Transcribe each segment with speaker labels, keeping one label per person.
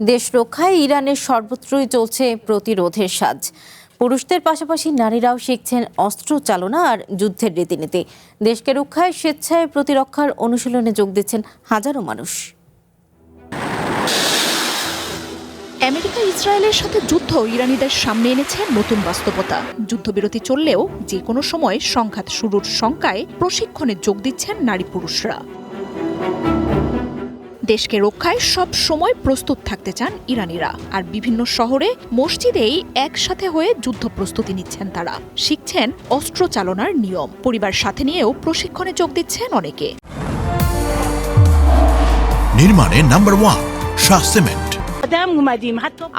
Speaker 1: দেশ রক্ষায় ইরানের সর্বত্রই চলছে প্রতিরোধের সাজ। পুরুষদের পাশাপাশি নারীরাও শিখছেন অস্ত্র চালনা আর যুদ্ধের রীতিনীতি। দেশকে রক্ষায় স্বেচ্ছায় প্রতিরক্ষার অনুশীলনে যোগ দিচ্ছেন হাজারো মানুষ।
Speaker 2: আমেরিকা ইসরায়েলের সাথে যুদ্ধ ইরানিদের সামনে এনেছে নতুন বাস্তবতা। যুদ্ধবিরতি চললেও যে কোনো সময় সংঘাত শুরুর শঙ্কায় প্রশিক্ষণে যোগ দিচ্ছেন নারী পুরুষরা। দেশকে রক্ষায় সব সময় প্রস্তুত থাকতে চান ইরানিরা, আর বিভিন্ন শহরে মসজিদেই একসাথে হয়ে যুদ্ধ প্রস্তুতি নিচ্ছেন তারা। শিখছেন অস্ত্র চালনার নিয়ম, পরিবার সাথে নিয়েও প্রশিক্ষণে যোগ দিচ্ছেন অনেকে।
Speaker 3: নির্মাণে নাম্বার 1 শাহ সিমেন্ট।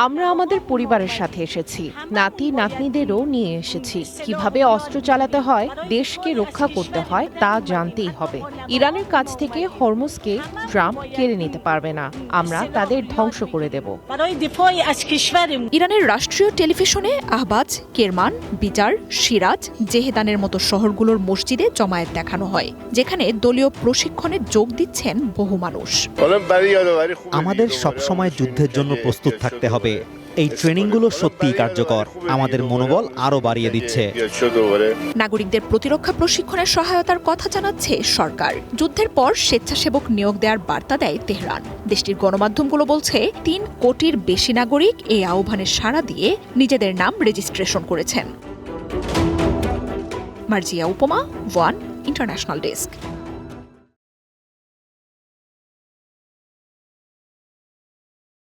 Speaker 4: আমরা আমাদের পরিবারের সাথে এসেছি, নাতি নাতনিদেরও নিয়ে এসেছি। কিভাবে অস্ত্র চালাতে হয়, দেশকে রক্ষা করতে হয় তা জানতেই হবে। ইরানের কাছ থেকে হরমুজকে ট্রাম্প কেড়ে নিতে পারবে না, আমরা তাদের ধ্বংস করে দেব।
Speaker 2: ইরানের রাষ্ট্রীয় টেলিভিশনে আহবাজ, কেরমান, বিজার, সিরাজ, জেহেদানের মতো শহরগুলোর মসজিদে জমায়েত দেখানো হয়, যেখানে দলীয় প্রশিক্ষণে যোগ দিচ্ছেন বহু মানুষ।
Speaker 5: আমাদের সবসময় যুদ্ধের জন্য প্রস্তুত থাকতে হবে। এই ট্রেনিংগুলো সত্যিই কার্যকর, আমাদের মনোবল আরও বাড়িয়ে দিচ্ছে।
Speaker 2: নাগরিকদের প্রতিরক্ষা প্রশিক্ষণের সহায়তার কথা জানাচ্ছে সরকার। যুদ্ধের পর স্বেচ্ছাসেবক নিয়োগ দেওয়ার বার্তা দেয় তেহরান। দেশটির গণমাধ্যমগুলো বলছে 3 কোটির বেশি নাগরিক এই আহ্বানে সাড়া দিয়ে নিজেদের নাম রেজিস্ট্রেশন করেছেন। মার্জিয়া উপমা, ওয়ান ইন্টারন্যাশনাল ডেস্ক।